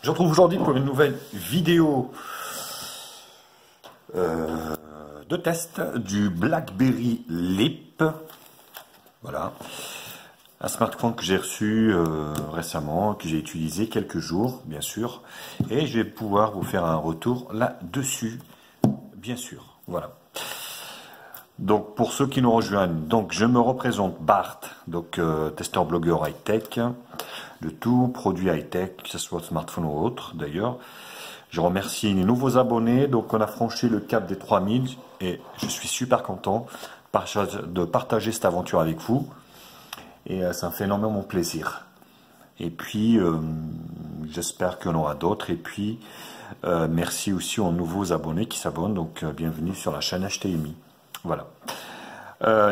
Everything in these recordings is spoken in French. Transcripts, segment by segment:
Je retrouve aujourd'hui pour une nouvelle vidéo de test du BlackBerry Leap. Voilà, un smartphone que j'ai reçu récemment, que j'ai utilisé quelques jours, bien sûr, et je vais pouvoir vous faire un retour là-dessus, bien sûr. Voilà. Donc pour ceux qui nous rejoignent, donc je me représente Bart, donc testeur blogueur high-tech, de tout produit high-tech, que ce soit smartphone ou autre d'ailleurs. Je remercie les nouveaux abonnés, donc on a franchi le cap des 3000 et je suis super content de partager cette aventure avec vous et ça me fait énormément plaisir. Et puis j'espère qu'il y en aura d'autres et puis merci aussi aux nouveaux abonnés qui s'abonnent, donc bienvenue sur la chaîne HTMI. Voilà.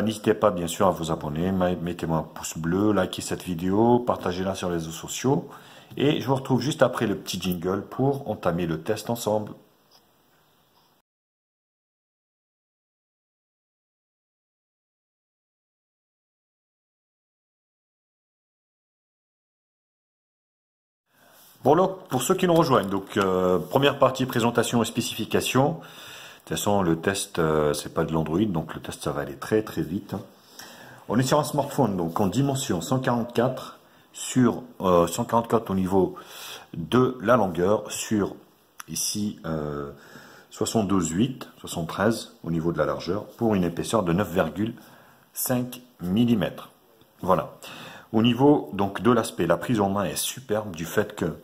N'hésitez pas bien sûr à vous abonner, mettez-moi un pouce bleu, likez cette vidéo, partagez-la sur les réseaux sociaux et je vous retrouve juste après le petit jingle pour entamer le test ensemble. Bon, donc, pour ceux qui nous rejoignent, donc première partie présentation et spécification. De toute façon, le test, c'est pas de l'Android, donc le test, ça va aller très très vite. On est sur un smartphone, donc en dimension 144 sur 144 au niveau de la longueur, sur ici 72,8, 73 au niveau de la largeur, pour une épaisseur de 9,5 mm. Voilà. Au niveau donc de l'aspect, la prise en main est superbe du fait que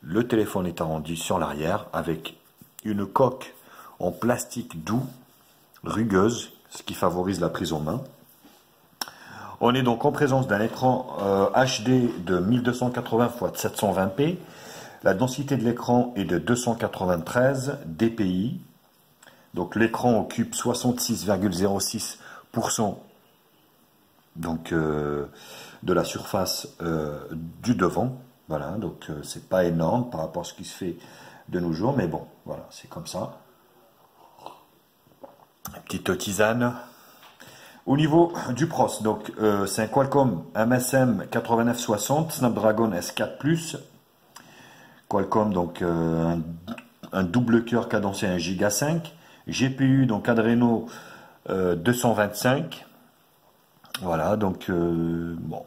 le téléphone est arrondi sur l'arrière avec une coque en plastique doux, rugueuse, ce qui favorise la prise en main. On est donc en présence d'un écran HD de 1280 x 720p. La densité de l'écran est de 293 dpi. Donc l'écran occupe 66,06% donc de la surface du devant. Voilà, donc c'est pas énorme par rapport à ce qui se fait de nos jours, mais bon, voilà, c'est comme ça. Petite tisane. Au niveau du pros, donc c'est un Qualcomm MSM 8960 Snapdragon S4+, Qualcomm donc un double cœur cadencé 1 Go 5, GPU donc Adreno 225. Voilà, donc bon,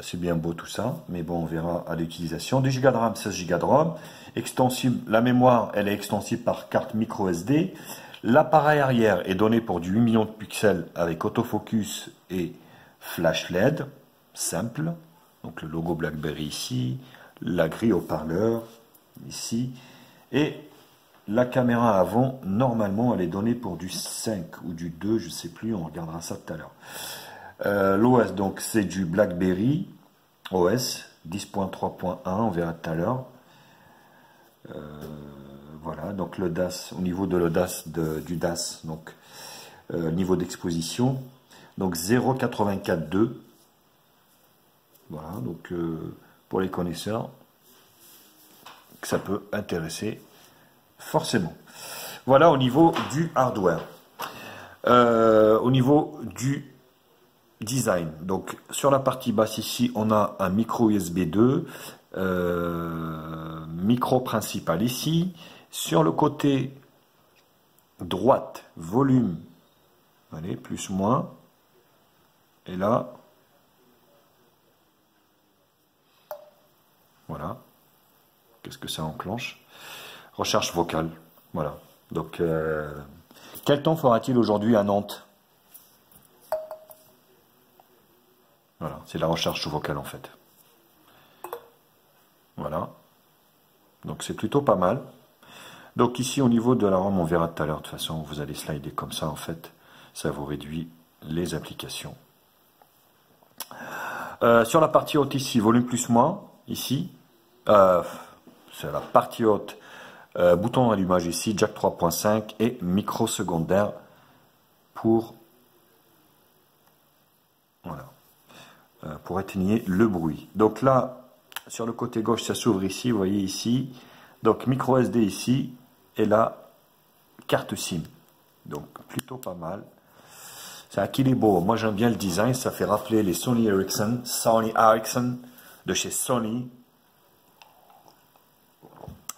c'est bien beau tout ça, mais bon, on verra à l'utilisation. 2 Go de RAM, 16 Go de RAM, extensible, la mémoire elle est extensible par carte micro SD. L'appareil arrière est donné pour du 8 millions de pixels avec autofocus et flash LED, simple. Donc le logo BlackBerry ici, la grille haut-parleur ici. Et la caméra avant, normalement, elle est donnée pour du 5 ou du 2, je ne sais plus, on regardera ça tout à l'heure. L'OS, donc c'est du BlackBerry OS 10.3.1, on verra tout à l'heure. Voilà, donc le DAS, au niveau de l'audace du DAS, donc niveau d'exposition, donc 0,84,2. Voilà, donc pour les connaisseurs, que ça peut intéresser forcément. Voilà au niveau du hardware. Au niveau du design, donc sur la partie basse ici, on a un micro USB 2, micro principal ici. Sur le côté droite, volume, allez, plus, moins, et là, voilà, qu'est-ce que ça enclenche? Recherche vocale, voilà. Donc, quel temps fera-t-il aujourd'hui à Nantes? Voilà, c'est la recherche vocale en fait. Voilà, donc c'est plutôt pas mal. Donc ici au niveau de la ROM, on verra tout à l'heure, de toute façon vous allez slider comme ça en fait, ça vous réduit les applications. Sur la partie haute ici, volume plus moins, ici, c'est la partie haute, bouton d'allumage ici, jack 3.5 et micro secondaire pour, voilà, pour éteigner le bruit. Donc là, sur le côté gauche, ça s'ouvre ici, vous voyez ici, donc micro SD ici, et là, carte SIM. Donc plutôt pas mal. C'est un qu'il est beau. Moi, j'aime bien le design. Ça fait rappeler les Sony Ericsson de chez Sony.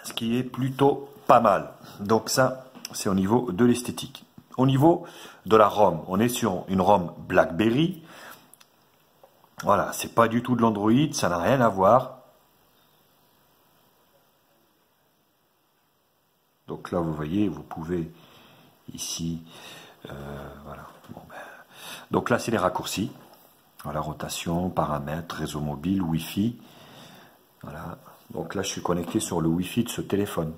Ce qui est plutôt pas mal. Donc ça, c'est au niveau de l'esthétique. Au niveau de la ROM, on est sur une ROM BlackBerry. Voilà, c'est pas du tout de l'Android, ça n'a rien à voir. Donc là, vous voyez, vous pouvez ici, voilà. Bon, ben, donc là, c'est les raccourcis. Voilà, rotation, paramètres, réseau mobile, Wi-Fi. Voilà. Donc là, je suis connecté sur le Wi-Fi de ce téléphone,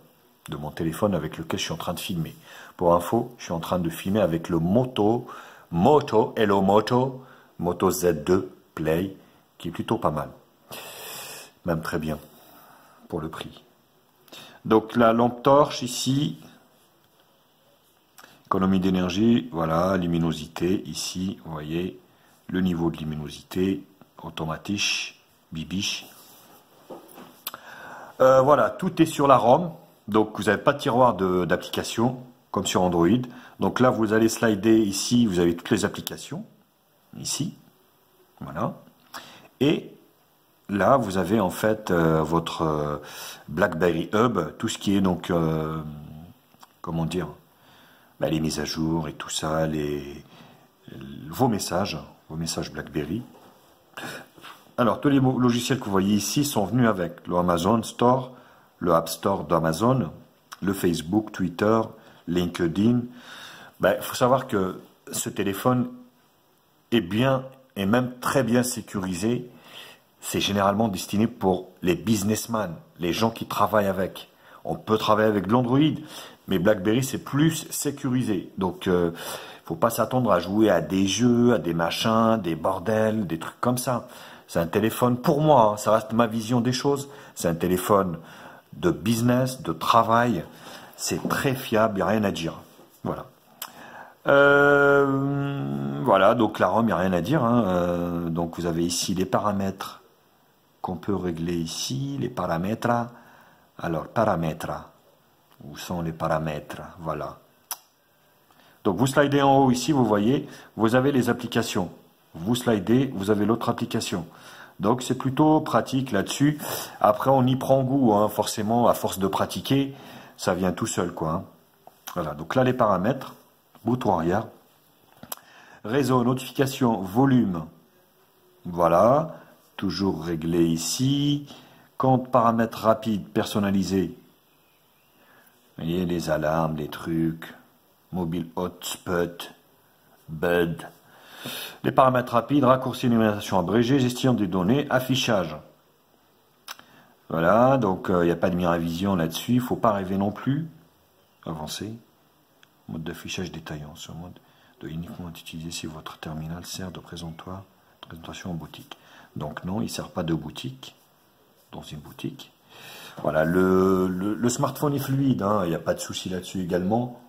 de mon téléphone avec lequel je suis en train de filmer. Pour info, je suis en train de filmer avec le Moto Z2 Play, qui est plutôt pas mal. Même très bien, pour le prix. Donc la lampe torche ici, économie d'énergie, voilà, luminosité, ici, vous voyez, le niveau de luminosité, automatique, bibiche. Voilà, tout est sur la ROM, donc vous n'avez pas de tiroir d'applications, comme sur Android. Donc là, vous allez slider ici, vous avez toutes les applications, ici, voilà. Et là, vous avez en fait votre BlackBerry Hub, tout ce qui est donc, comment dire, bah, les mises à jour et tout ça, vos messages BlackBerry. Alors, tous les logiciels que vous voyez ici sont venus avec le Amazon Store, le App Store d'Amazon, le Facebook, Twitter, LinkedIn. Il faut savoir que ce téléphone est bien et même très bien sécurisé. C'est généralement destiné pour les businessmen, les gens qui travaillent avec. On peut travailler avec de l'Android, mais BlackBerry, c'est plus sécurisé. Donc, il faut pas s'attendre à jouer à des jeux, à des machins, des bordels, des trucs comme ça. C'est un téléphone, pour moi, hein, ça reste ma vision des choses, c'est un téléphone de business, de travail. C'est très fiable, il n'y a rien à dire. Voilà. Voilà, donc la ROM, il n'y a rien à dire. Hein. Donc, vous avez ici les paramètres qu'on peut régler ici, les paramètres. Alors, paramètres. Où sont les paramètres? Voilà. Donc, vous slidez en haut ici, vous voyez, vous avez les applications. Vous slidez, vous avez l'autre application. Donc, c'est plutôt pratique là-dessus. Après, on y prend goût, hein, forcément, à force de pratiquer, ça vient tout seul, quoi. Hein. Voilà, donc là, les paramètres, bouton arrière. Réseau, notification, volume. Voilà. Toujours réglé ici. Compte paramètres rapides, personnalisés. Vous voyez, les alarmes, les trucs. Mobile hotspot. Bud. Les paramètres rapides, raccourci, numérisation abrégée, gestion des données, affichage. Voilà, donc il n'y a pas de Miravision là-dessus. Il ne faut pas rêver non plus. Avancer. Mode d'affichage détaillant. Ce mode doit uniquement être utilisé si votre terminal sert de présentation en boutique. Donc non, il ne sert pas de boutique, dans une boutique. Voilà, le smartphone est fluide, hein, il n'y a pas de souci là-dessus également.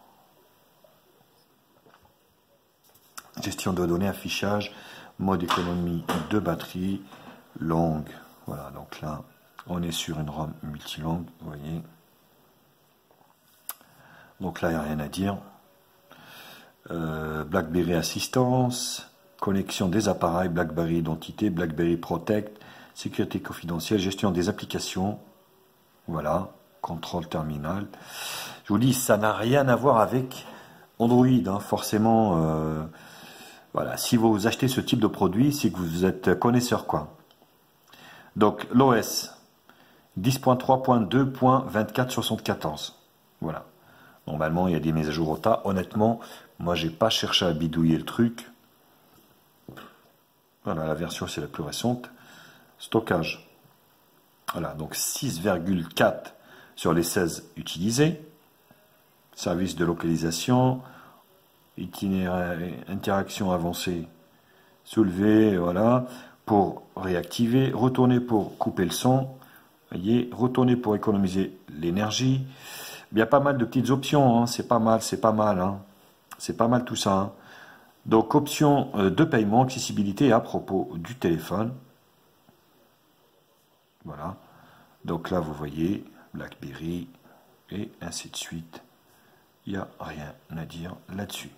Gestion de données, affichage, mode économie de batterie, longue. Voilà, donc là, on est sur une ROM multilangue, vous voyez. Donc là, il n'y a rien à dire. BlackBerry Assistance, connexion des appareils, BlackBerry Identité, BlackBerry Protect, sécurité confidentielle, gestion des applications, voilà, contrôle terminal. Je vous dis, ça n'a rien à voir avec Android, hein, forcément. Voilà, si vous achetez ce type de produit, c'est que vous êtes connaisseur, quoi. Donc, l'OS, 10.3.2.24.74. Voilà. Normalement, il y a des mises à jour au tas. Honnêtement, moi, j'ai pas cherché à bidouiller le truc. Voilà, la version, c'est la plus récente. Stockage. Voilà, donc 6,4 sur les 16 utilisés. Service de localisation. Itinéraire, interaction avancée. Soulever, voilà. Pour réactiver. Retourner pour couper le son. Voyez, retourner pour économiser l'énergie. Il y a pas mal de petites options, hein. C'est pas mal, c'est pas mal. Hein. C'est pas mal tout ça. Hein. Donc, option de paiement, accessibilité à propos du téléphone. Voilà. Donc là, vous voyez, BlackBerry et ainsi de suite. Il n'y a rien à dire là-dessus.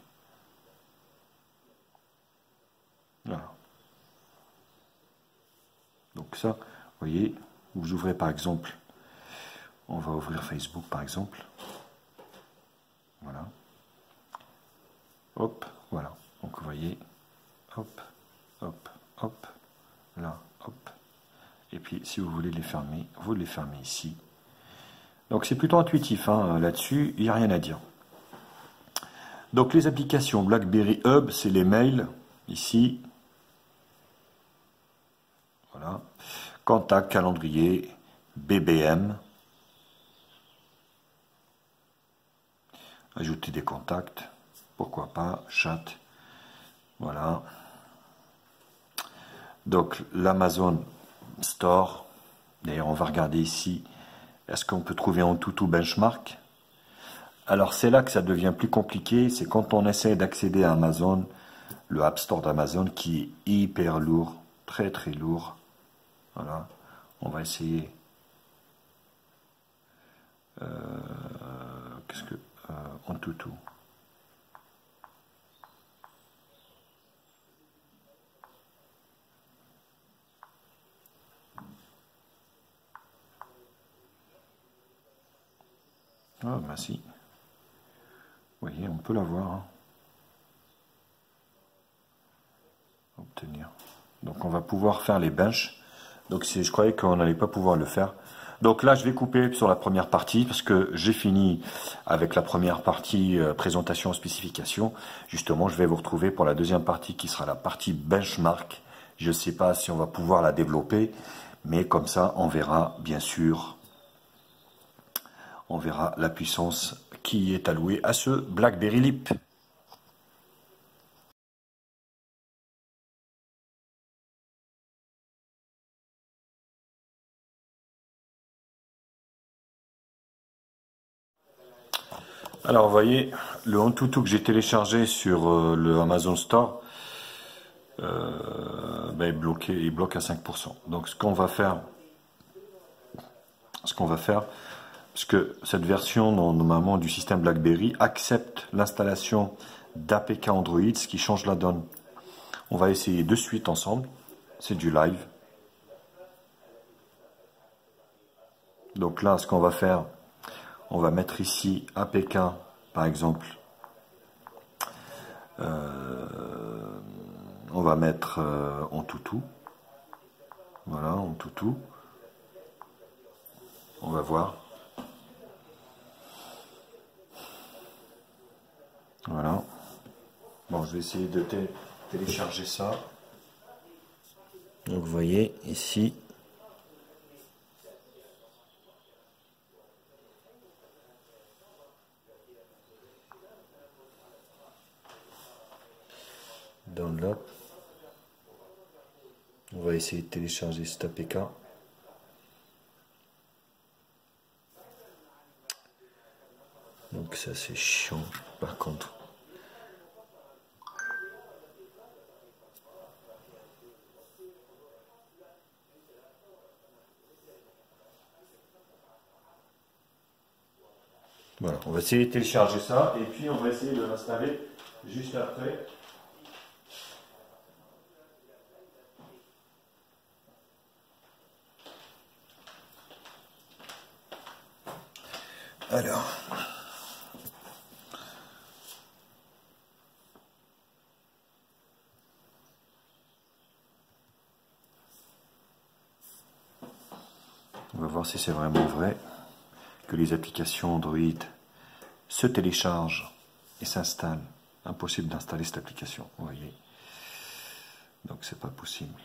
ça, vous voyez, vous ouvrez par exemple, on va ouvrir Facebook par exemple. Voilà. Hop, voilà. Donc vous voyez, hop, hop, hop, là, hop. Et puis si vous voulez les fermer, vous les fermez ici. Donc c'est plutôt intuitif, hein, là-dessus, il n'y a rien à dire. Donc les applications BlackBerry Hub, c'est les mails, ici. Voilà. Contact, calendrier, BBM. Ajouter des contacts, pourquoi pas, chat. Voilà. Donc l'Amazon Store, d'ailleurs on va regarder ici, est-ce qu'on peut trouver en tout benchmark? Alors c'est là que ça devient plus compliqué, c'est quand on essaie d'accéder à Amazon, le App Store d'Amazon qui est hyper lourd, très très lourd. Voilà, on va essayer. Qu'est-ce que en tout. Ah ben si. Vous voyez, on peut l'avoir. Hein. Obtenir. Donc on va pouvoir faire les benches. Donc je croyais qu'on n'allait pas pouvoir le faire. Donc là je vais couper sur la première partie parce que j'ai fini avec la première partie présentation spécification. Justement je vais vous retrouver pour la deuxième partie qui sera la partie benchmark. Je ne sais pas si on va pouvoir la développer, mais comme ça on verra bien sûr. On verra la puissance qui est allouée à ce BlackBerry Leap. Alors vous voyez, le Antutu que j'ai téléchargé sur le Amazon Store, ben, il bloque à 5%. Donc ce qu'on va faire, parce que cette version normalement du système BlackBerry accepte l'installation d'APK Android, ce qui change la donne. On va essayer de suite ensemble, c'est du live. Donc là, ce qu'on va faire, on va mettre ici APK, par exemple. On va mettre Antutu. Voilà, Antutu. On va voir. Voilà. Bon, je vais essayer de télécharger ça. Donc vous voyez ici. Download. On va essayer de télécharger cet APK. Donc ça c'est chiant par contre. Voilà, on va essayer de télécharger ça et puis on va essayer de l'installer juste après. Alors, on va voir si c'est vraiment vrai que les applications Android se téléchargent et s'installent. Impossible d'installer cette application, vous voyez. Donc c'est pas possible.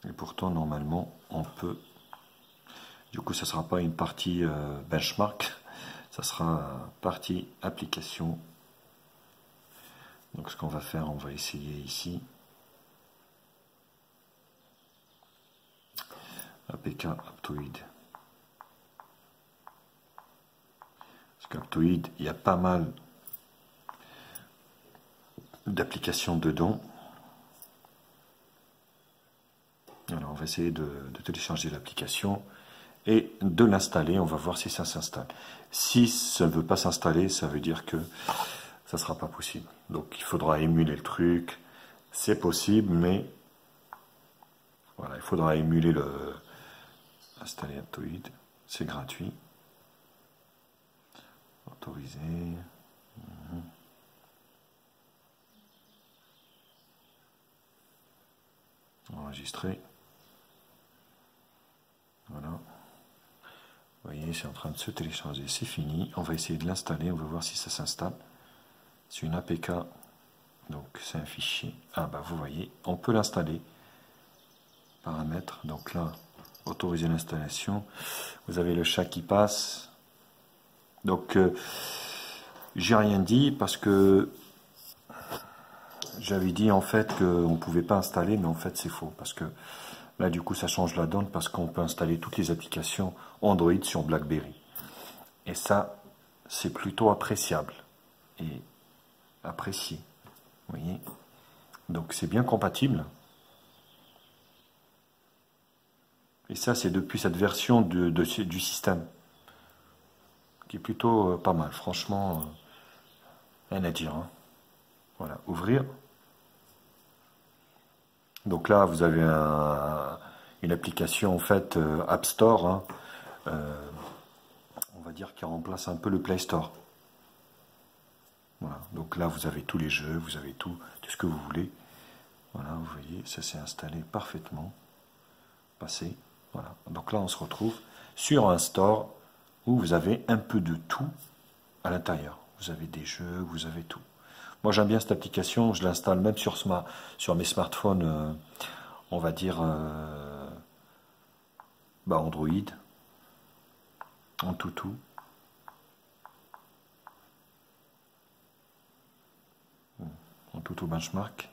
Et pourtant normalement on peut. Du coup ça sera pas une partie benchmark, ça sera partie application. Donc ce qu'on va faire, on va essayer ici. APK Aptoid. Parce qu'Aptoid, il y a pas mal d'applications dedans. Alors on va essayer de télécharger l'application et de l'installer. On va voir si ça s'installe. Si ça ne veut pas s'installer, ça veut dire que ça ne sera pas possible. Donc il faudra émuler le truc, C'est possible, mais voilà, il faudra émuler le installer Aptoide. C'est gratuit. Autoriser. Enregistrer. Voilà. Vous voyez, c'est en train de se télécharger. C'est fini. On va essayer de l'installer. On va voir si ça s'installe. C'est une APK. Donc, c'est un fichier. Ah, bah, vous voyez, on peut l'installer. Paramètres. Donc là, autoriser l'installation. Vous avez le chat qui passe. Donc, j'ai rien dit parce que j'avais dit en fait qu'on ne pouvait pas installer, mais en fait c'est faux. Parce que là, du coup, ça change la donne parce qu'on peut installer toutes les applications Android sur BlackBerry. Et ça, c'est plutôt appréciable et apprécié. Vous voyez? Donc, c'est bien compatible. Et ça, c'est depuis cette version du système. Qui est plutôt pas mal. Franchement, rien à dire. Hein. Voilà, ouvrir. Donc là, vous avez une application en fait App Store, hein, on va dire qui remplace un peu le Play Store. Voilà. Donc là, vous avez tous les jeux, vous avez tout ce que vous voulez. Voilà, vous voyez, ça s'est installé parfaitement. Passé. Voilà. Donc là, on se retrouve sur un store où vous avez un peu de tout à l'intérieur. Vous avez des jeux, vous avez tout. Moi, j'aime bien cette application, je l'installe même sur mes smartphones, on va dire, Android, en tout. En tout benchmark.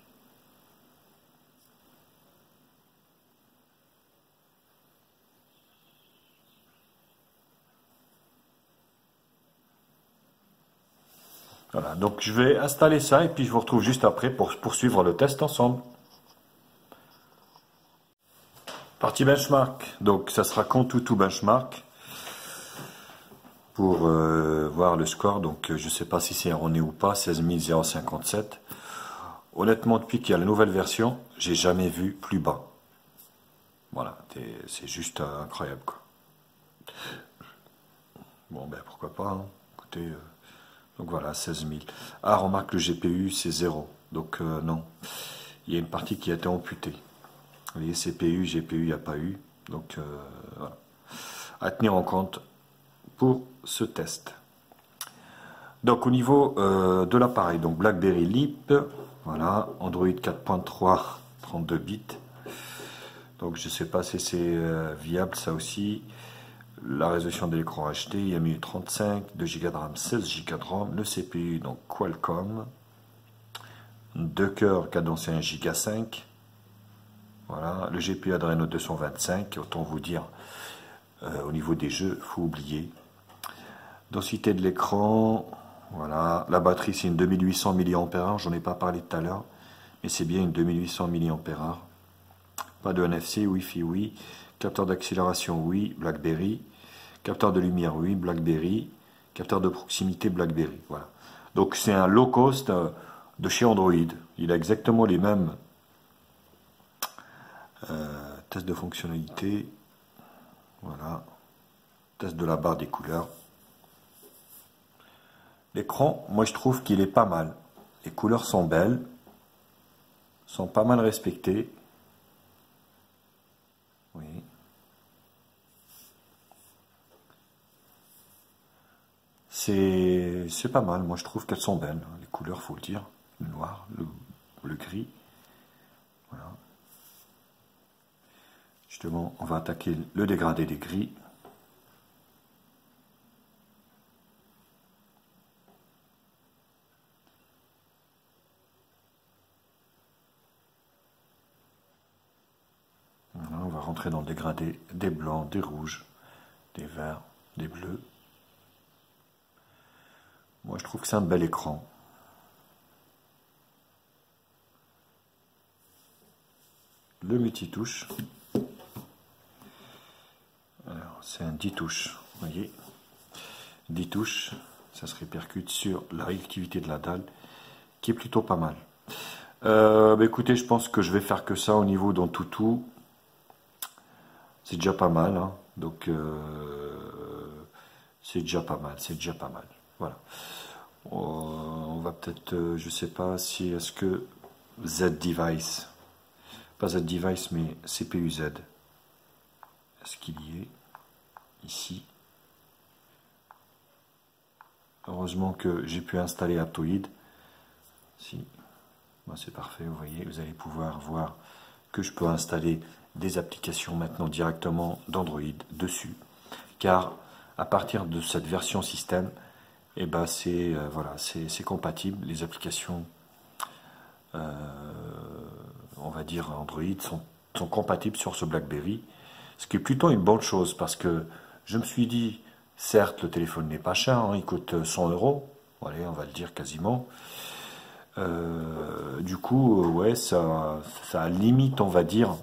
Voilà, donc je vais installer ça et puis je vous retrouve juste après pour poursuivre le test ensemble. Partie benchmark, donc ça sera Contutu benchmark pour voir le score. Donc je ne sais pas si c'est erroné ou pas, 16 057. Honnêtement, depuis qu'il y a la nouvelle version, j'ai jamais vu plus bas. Voilà, c'est juste incroyable quoi. Bon ben pourquoi pas, hein. Écoutez. Donc voilà, 16 000. Ah, remarque, le GPU, c'est 0. Donc non, il y a une partie qui a été amputée. Vous voyez, CPU, GPU, il n'y a pas eu. Donc voilà. À tenir en compte pour ce test. Donc au niveau de l'appareil, donc BlackBerry Leap, voilà, Android 4.3, 32 bits. Donc je ne sais pas si c'est viable ça aussi. La résolution de l'écran HD, il y a 1035, 2 Go de RAM, 16 Go de RAM, le CPU, donc Qualcomm, 2 cœurs cadencé 1 Go 5, voilà, le GPU Adreno 225, autant vous dire, au niveau des jeux, il faut oublier. Densité de l'écran, voilà, la batterie c'est une 2800 mAh, j'en ai pas parlé tout à l'heure, mais c'est bien une 2800 mAh. Pas de NFC, Wi-Fi, oui. Capteur d'accélération, oui. BlackBerry. Capteur de lumière, oui. BlackBerry. Capteur de proximité, BlackBerry. Voilà. Donc c'est un low cost de chez Android. Il a exactement les mêmes tests de fonctionnalité. Voilà. Test de la barre des couleurs. L'écran, moi je trouve qu'il est pas mal. Les couleurs sont belles. Sont pas mal respectées. Oui. C'est pas mal, moi je trouve qu'elles sont belles, les couleurs faut le dire, le noir, le gris, voilà. Justement, on va attaquer le dégradé des gris. Voilà, on va rentrer dans le dégradé des blancs, des rouges, des verts, des bleus. Moi, je trouve que c'est un bel écran. Le multitouche. Alors, c'est un 10 touches, vous voyez. 10 touches, ça se répercute sur la réactivité de la dalle, qui est plutôt pas mal. Bah, écoutez, je pense que je vais faire que ça au niveau d'Antutu. C'est déjà pas mal, hein. Donc c'est déjà pas mal, c'est déjà pas mal. Voilà. On va peut-être, je sais pas si est-ce que Z-Device, pas Z-Device mais CPU-Z, est-ce qu'il y est ici? Heureusement que j'ai pu installer Aptoide. Si, ben, c'est parfait, vous voyez, vous allez pouvoir voir que je peux installer des applications maintenant directement d'Android dessus. Car à partir de cette version système, et ben c'est voilà, c'est compatible. Les applications, on va dire Android, sont compatibles sur ce BlackBerry, ce qui est plutôt une bonne chose parce que je me suis dit, certes, le téléphone n'est pas cher, hein, il coûte 100 euros, allez, on va le dire quasiment. Du coup, ouais, ça limite, on va dire,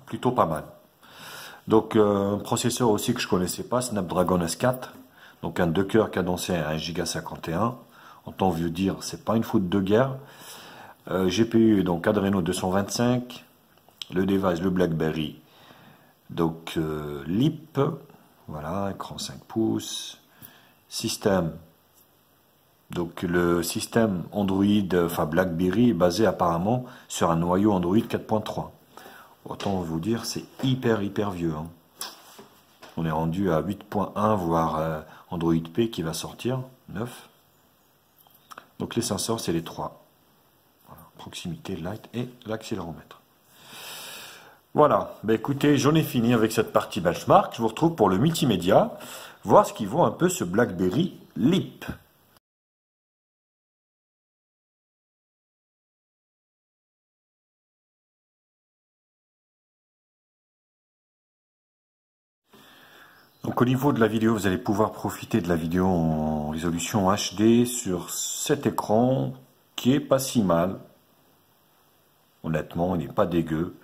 plutôt pas mal. Donc, un processeur aussi que je connaissais pas, Snapdragon S4, donc un 2 cœurs cadencé à 1,51 Go. Autant vous dire, c'est pas une faute de guerre. GPU, donc Adreno 225, le device, le BlackBerry, donc LIP, voilà, écran 5 pouces, système, donc le système Android, enfin BlackBerry est basé apparemment sur un noyau Android 4.3. Autant vous dire, c'est hyper vieux, hein. On est rendu à 8.1, voire Android P qui va sortir, 9. Donc les sensors, c'est les 3. Voilà, proximité, light et l'accéléromètre. Voilà, bah écoutez, j'en ai fini avec cette partie benchmark. Je vous retrouve pour le multimédia, voir ce qui vaut un peu ce BlackBerry LIP. Donc au niveau de la vidéo, vous allez pouvoir profiter de la vidéo en résolution HD sur cet écran qui est pas si mal. Honnêtement, il n'est pas dégueu.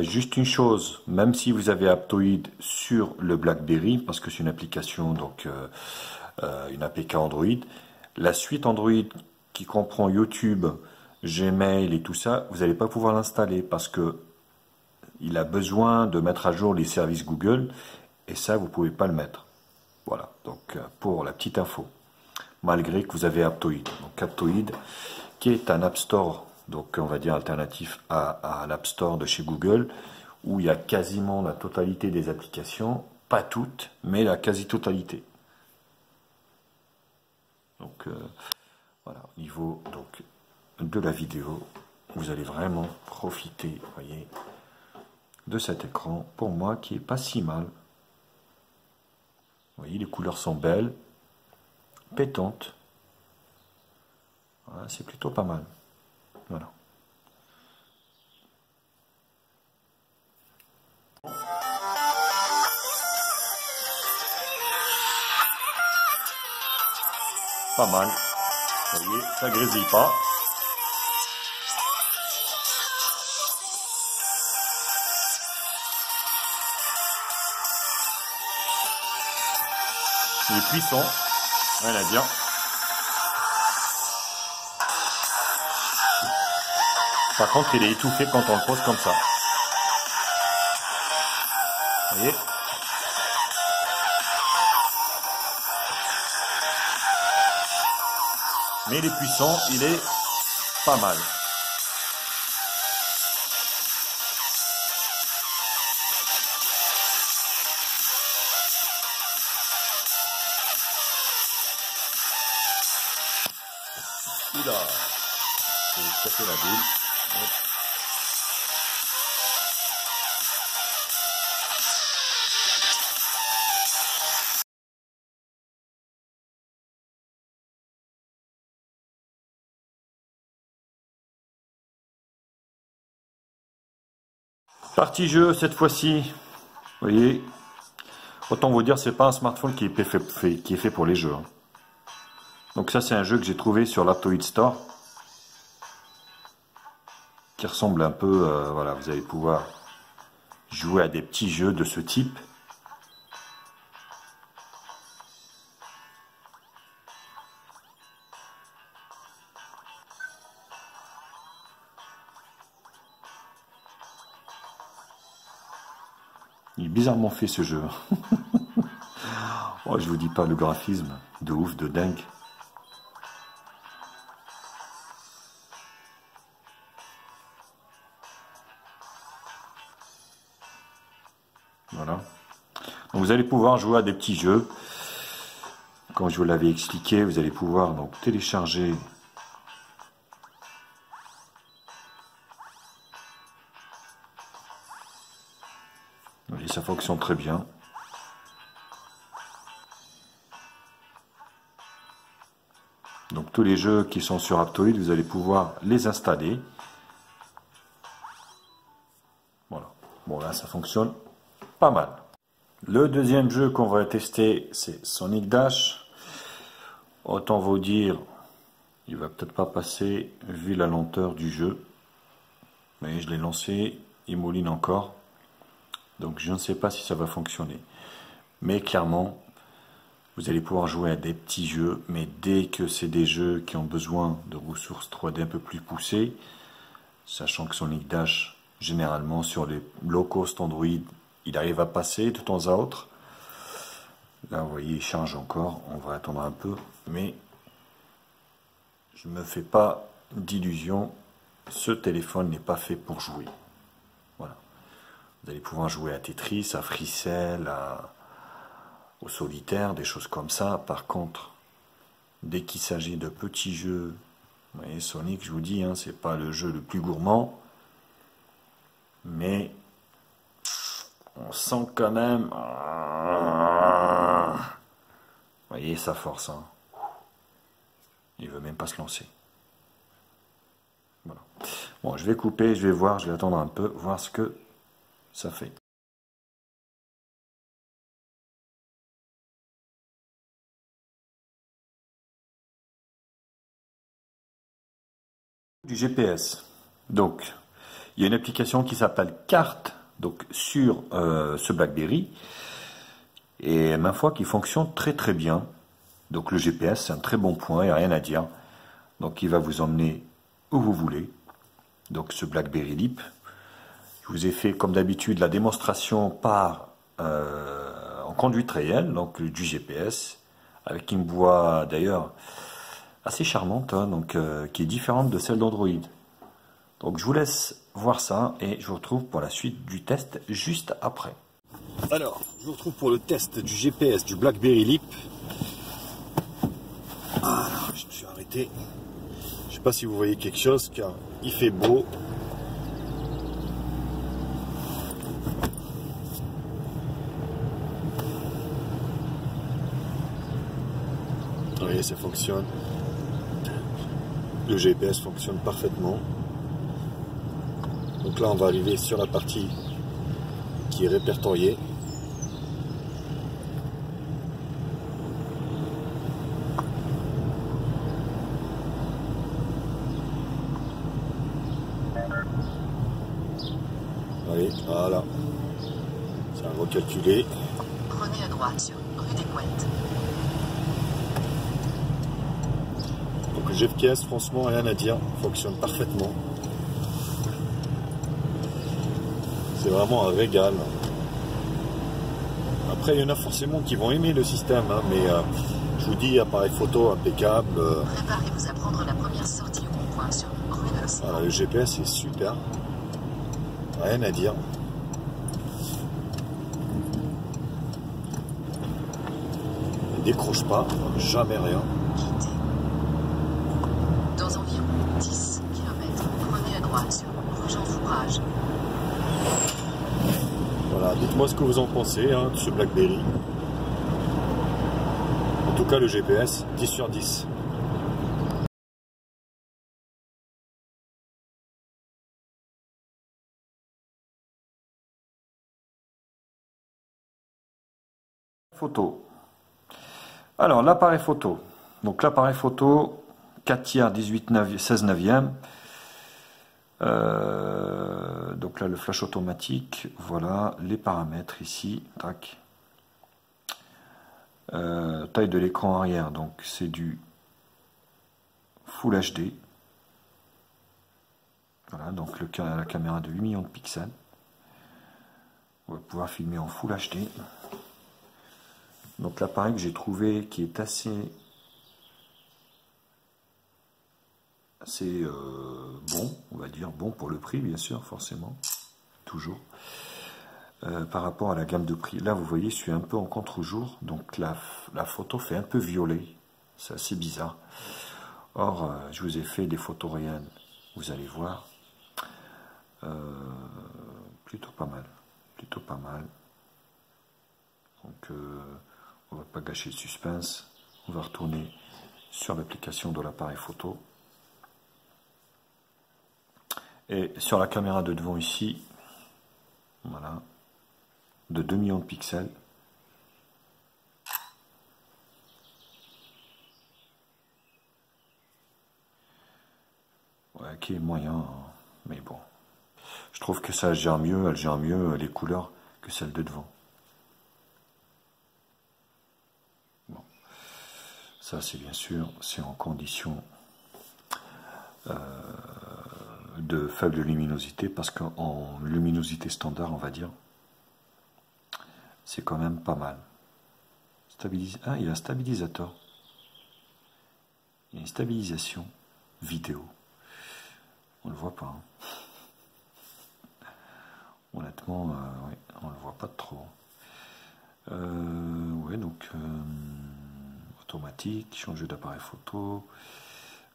Juste une chose, même si vous avez Aptoide sur le BlackBerry, parce que c'est une application, donc une APK Android, la suite Android qui comprend YouTube, Gmail et tout ça, vous n'allez pas pouvoir l'installer parce que il a besoin de mettre à jour les services Google et ça, vous ne pouvez pas le mettre. Voilà, donc pour la petite info, malgré que vous avez Aptoide. Donc Aptoide, qui est un App Store, donc on va dire alternatif à l'App Store de chez Google, où il y a quasiment la totalité des applications, pas toutes, mais la quasi-totalité. Donc voilà, au niveau donc, de la vidéo, vous allez vraiment profiter, voyez, de cet écran, pour moi, qui est pas si mal. Vous voyez, les couleurs sont belles, pétantes. Voilà, c'est plutôt pas mal. Voilà. Pas mal. Vous voyez, ça grésille pas. Il est puissant, rien à dire. Par contre, il est étouffé quand on le pose comme ça. Vous voyez? Mais il est puissant, il est pas mal. Oula, j'ai cassé la bulle. Hop. Partie jeu cette fois-ci. Vous voyez, autant vous dire, c'est pas un smartphone qui est fait pour les jeux, hein. Donc ça, c'est un jeu que j'ai trouvé sur l'Aptoide Store, qui ressemble un peu, voilà, vous allez pouvoir jouer à des petits jeux de ce type. Il est bizarrement fait ce jeu. Oh, je vous dis pas le graphisme, de ouf, de dingue. Voilà. Donc vous allez pouvoir jouer à des petits jeux. Comme je vous l'avais expliqué, vous allez pouvoir donc télécharger et ça fonctionne très bien. Donc tous les jeux qui sont sur Aptoide, vous allez pouvoir les installer. Voilà. Bon là ça fonctionne pas mal. Le deuxième jeu qu'on va tester, c'est Sonic Dash. Autant vous dire, il va peut-être pas passer vu la lenteur du jeu. Mais je l'ai lancé, il mouline encore. Donc je ne sais pas si ça va fonctionner. Mais clairement, vous allez pouvoir jouer à des petits jeux. Mais dès que c'est des jeux qui ont besoin de ressources 3D un peu plus poussées, sachant que Sonic Dash, généralement sur les low cost Android, il arrive à passer de temps à autre. Là, vous voyez, il charge encore. On va attendre un peu. Mais je ne me fais pas d'illusions. Ce téléphone n'est pas fait pour jouer. Voilà. Vous allez pouvoir jouer à Tetris, à Freecell, au solitaire, des choses comme ça. Par contre, dès qu'il s'agit de petits jeux, vous voyez, Sonic, je vous dis, hein, c'est pas le jeu le plus gourmand. Mais on sent quand même... Vous voyez, ça force. Hein. Il veut même pas se lancer. Voilà. Bon, je vais couper, je vais voir, je vais attendre un peu, voir ce que ça fait. Du GPS. Donc, il y a une application qui s'appelle Carte, donc sur ce BlackBerry, et ma foi qui fonctionne très très bien. Donc le GPS, c'est un très bon point, il n'y a rien à dire. Donc il va vous emmener où vous voulez. Donc ce BlackBerry Leap. Je vous ai fait comme d'habitude la démonstration en conduite réelle, donc du GPS, avec une voix d'ailleurs assez charmante, hein, donc, qui est différente de celle d'Android. Donc je vous laisse voir ça et je vous retrouve pour la suite du test juste après. Alors, je vous retrouve pour le test du GPS du BlackBerry Leap. Alors, je me suis arrêté. Je ne sais pas si vous voyez quelque chose car il fait beau. Vous voyez, ça fonctionne. Le GPS fonctionne parfaitement. Donc là, on va arriver sur la partie qui est répertoriée. Allez, voilà. Ça a recalculé. Prenez à droite sur rue des Couettes. Donc le GPS, franchement, rien à dire. Fonctionne parfaitement. C'est vraiment un régal. Après, il y en a forcément qui vont aimer le système, hein, mais je vous dis, appareil photo impeccable. Préparez-vous à prendre la première sortie au rond-point sur rue de l'Océan. Voilà, le GPS est super. Rien à dire. Il décroche pas, jamais rien. Quittez. Dans environ 10 km, prenez à droite sur rue Jean Fourage. Voilà, dites-moi ce que vous en pensez hein, de ce BlackBerry. En tout cas, le GPS, 10 sur 10. Photo. Alors, l'appareil photo. Donc, l'appareil photo, 4 tiers, 16 neuvième. Donc là, le flash automatique. Voilà, les paramètres ici. Tac. Taille de l'écran arrière. Donc, c'est du Full HD. Voilà, donc la caméra de 8 millions de pixels. On va pouvoir filmer en Full HD. Donc l'appareil que j'ai trouvé qui est assez bon, on va dire, bon pour le prix, bien sûr, forcément, toujours. Par rapport à la gamme de prix, là vous voyez, je suis un peu en contre-jour, donc la photo fait un peu violet, c'est assez bizarre. Or, je vous ai fait des photos réelles, vous allez voir, plutôt pas mal, plutôt pas mal. Donc, on va pas gâcher le suspense, on va retourner sur l'application de l'appareil photo. Et sur la caméra de devant ici, voilà, de 2 millions de pixels. Ouais, qui est moyen, hein, mais bon. Je trouve que ça gère mieux, elle gère mieux les couleurs que celle de devant. Bon. Ça, c'est bien sûr, c'est en condition de faible luminosité, parce qu'en luminosité standard, on va dire, c'est quand même pas mal. Ah, il y a un stabilisateur. Il y a une stabilisation vidéo. On le voit pas. Hein. Honnêtement, ouais, on le voit pas trop. Ouais, donc automatique, changer d'appareil photo,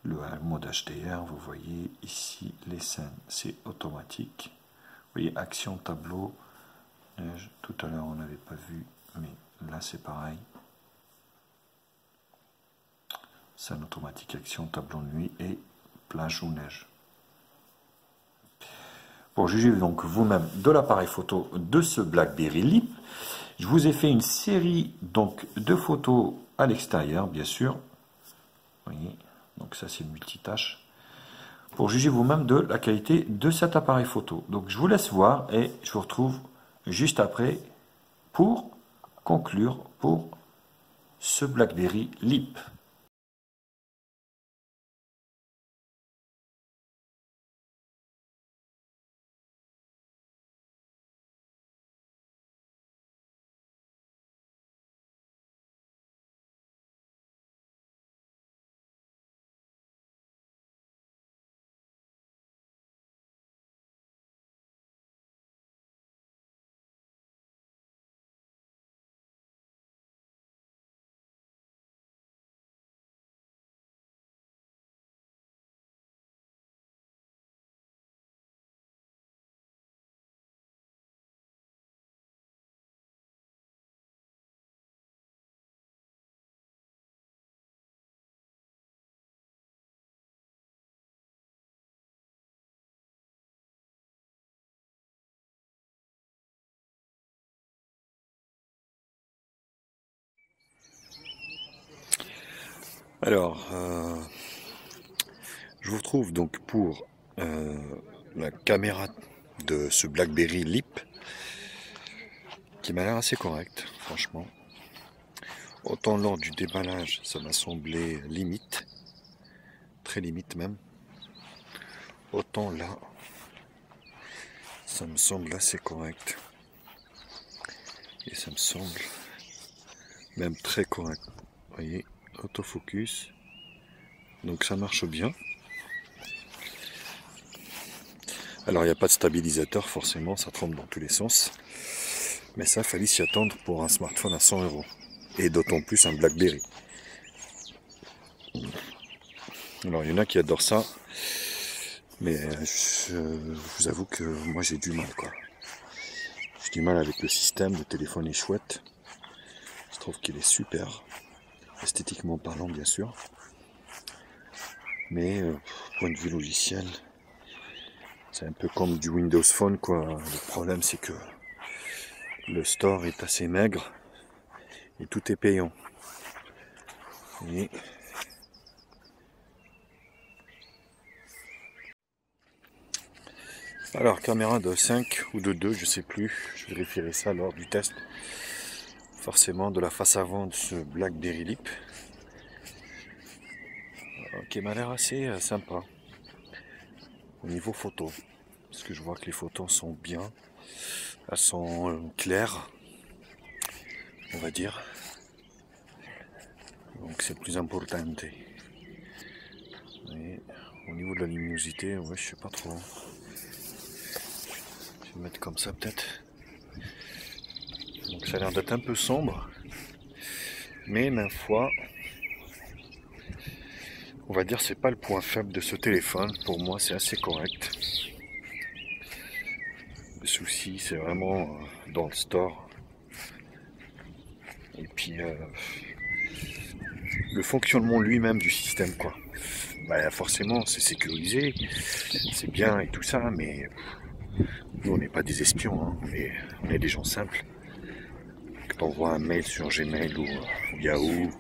le mode HDR, vous voyez ici les scènes, c'est automatique. Vous voyez action tableau, neige, tout à l'heure on n'avait pas vu, mais là c'est pareil. Scène automatique, action tableau de nuit et plage ou neige. Pour juger donc vous-même de l'appareil photo de ce BlackBerry Lip, je vous ai fait une série donc de photos à l'extérieur, bien sûr. Vous voyez, donc ça c'est une multitâche. Pour juger vous-même de la qualité de cet appareil photo. Donc je vous laisse voir et je vous retrouve juste après pour conclure pour ce BlackBerry Lip. Alors, je vous retrouve donc pour la caméra de ce BlackBerry Lip qui m'a l'air assez correct, franchement. Autant lors du déballage, ça m'a semblé limite, très limite même. Autant là, ça me semble assez correct. Et ça me semble même très correct. Vous voyez, autofocus. Donc ça marche bien. Alors il n'y a pas de stabilisateur, forcément, ça tremble dans tous les sens. Mais ça, fallait s'y attendre pour un smartphone à 100 €. Et d'autant plus un BlackBerry. Alors il y en a qui adorent ça. Mais je vous avoue que moi j'ai du mal, quoi. J'ai du mal avec le système, le téléphone est chouette. Je trouve qu'il est super. Esthétiquement parlant, bien sûr. Mais point de vue logiciel, c'est un peu comme du Windows Phone, quoi. Le problème, c'est que le store est assez maigre et tout est payant. Et alors, caméra de 5 ou de 2, je sais plus. Je vérifierai ça lors du test. Forcément, de la face avant de ce BlackBerry Lip. Qui m'a l'air assez sympa. Au niveau photo. Parce que je vois que les photos sont bien. Elles sont claires, on va dire. Donc c'est plus important. Et au niveau de la luminosité, ouais, je sais pas trop. Je vais mettre comme ça peut-être. Donc ça a l'air d'être un peu sombre. Mais ma foi, on va dire c'est pas le point faible de ce téléphone. Pour moi c'est assez correct. Le souci c'est vraiment dans le store. Et puis le fonctionnement lui-même du système quoi. Bah, forcément c'est sécurisé, c'est bien et tout ça, mais nous on n'est pas des espions, hein. On est des gens simples. Quand on voit un mail sur Gmail ou Yahoo,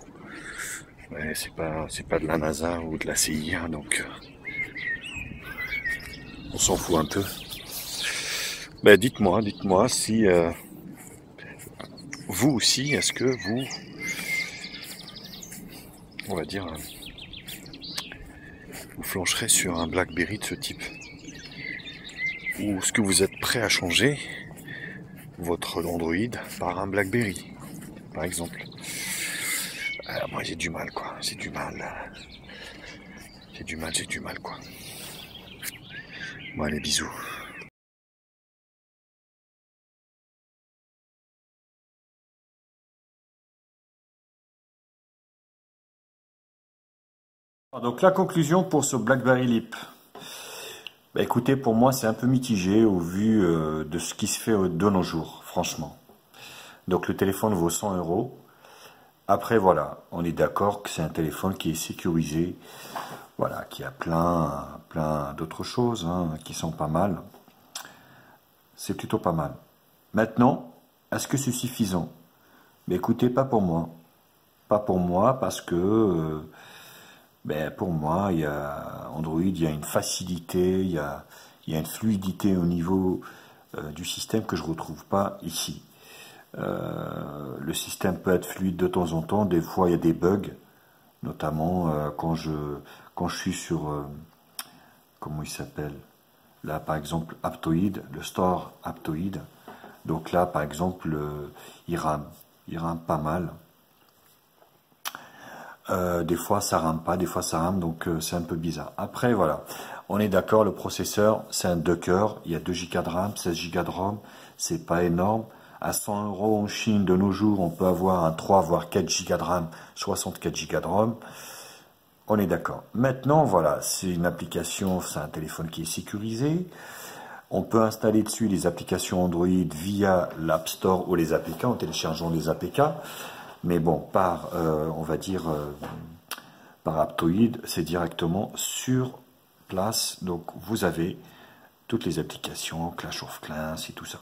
ouais, c'est pas de la NASA ou de la CIA, donc on s'en fout un peu. Ben dites-moi si vous aussi, est-ce que vous, on va dire, vous flancherez sur un BlackBerry de ce type, ou est-ce que vous êtes prêt à changer votre Android par un BlackBerry, par exemple. Moi j'ai du mal quoi, j'ai du mal quoi. Bon allez, bisous. Donc la conclusion pour ce BlackBerry Leap. Bah, écoutez, pour moi c'est un peu mitigé au vu de ce qui se fait de nos jours, franchement. Donc le téléphone vaut 100 €. Après voilà, on est d'accord que c'est un téléphone qui est sécurisé, voilà, qui a plein d'autres choses hein, qui sont pas mal. C'est plutôt pas mal. Maintenant, est-ce que c'est suffisant? Mais écoutez, pas pour moi. Pas pour moi parce que pour moi, il y a Android, il y a une facilité, il y a une fluidité au niveau du système que je ne retrouve pas ici. Le système peut être fluide de temps en temps, des fois il y a des bugs, notamment quand je suis sur, comment il s'appelle, là par exemple Aptoide, le store Aptoide, donc là par exemple il rame pas mal. Des fois ça rame pas, des fois ça rame, donc c'est un peu bizarre. Après voilà, on est d'accord, le processeur c'est un Docker, il y a 2 Go de RAM, 16 Go de ROM, c'est pas énorme. À 100 € en Chine de nos jours, on peut avoir un 3 voire 4 Go de RAM, 64 Go de ROM. On est d'accord. Maintenant voilà, c'est une application, c'est un téléphone qui est sécurisé. On peut installer dessus les applications Android via l'App Store ou les APK, en téléchargeant les APK. Mais bon, on va dire, par Aptoide, c'est directement sur place. Donc, vous avez toutes les applications, Clash of Clans et tout ça.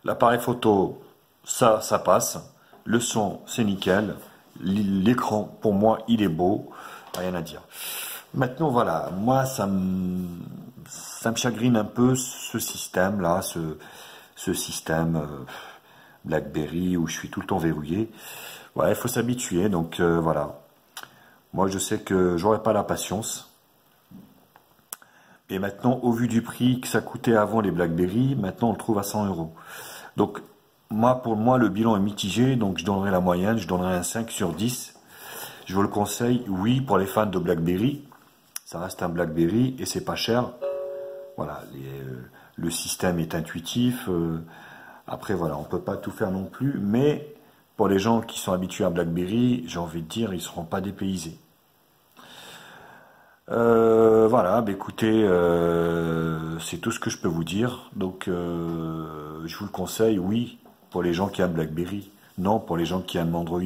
L'appareil photo, ça passe. Le son, c'est nickel. L'écran, pour moi, il est beau. Rien à dire. Maintenant, voilà, moi, ça me chagrine un peu ce système-là, ce système BlackBerry où je suis tout le temps verrouillé. Voilà, il faut s'habituer, donc voilà. Moi, je sais que j'aurais pas la patience. Et maintenant, au vu du prix que ça coûtait avant les BlackBerry, maintenant on le trouve à 100 €. Donc, pour moi, le bilan est mitigé, donc je donnerai la moyenne, je donnerai un 5 sur 10. Je vous le conseille, oui, pour les fans de BlackBerry. Ça reste un BlackBerry et c'est pas cher. Voilà, le système est intuitif. Après, voilà, on peut pas tout faire non plus. Mais pour les gens qui sont habitués à BlackBerry, j'ai envie de dire, ils seront pas dépaysés. Voilà, écoutez, c'est tout ce que je peux vous dire. Donc, je vous le conseille, oui, pour les gens qui aiment BlackBerry. Non, pour les gens qui aiment Android.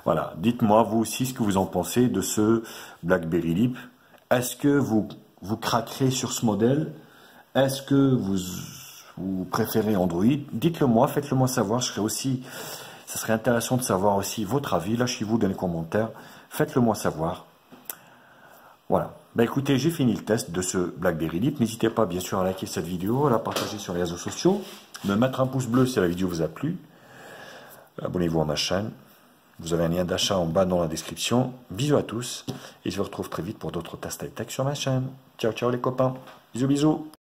Voilà, dites-moi vous aussi ce que vous en pensez de ce BlackBerry Leap. Est-ce que vous craquerez sur ce modèle? Est-ce que vous préférez Android? Dites-le moi, faites-le moi savoir. Ça serait intéressant de savoir aussi votre avis. Lâchez-vous dans les commentaires. Faites-le moi savoir. Voilà. Écoutez, j'ai fini le test de ce BlackBerry Leap. N'hésitez pas, bien sûr, à liker cette vidéo, à la partager sur les réseaux sociaux, de mettre un pouce bleu si la vidéo vous a plu. Abonnez-vous à ma chaîne. Vous avez un lien d'achat en bas dans la description. Bisous à tous et je vous retrouve très vite pour d'autres tests high-tech sur ma chaîne. Ciao, ciao les copains. Bisous, bisous.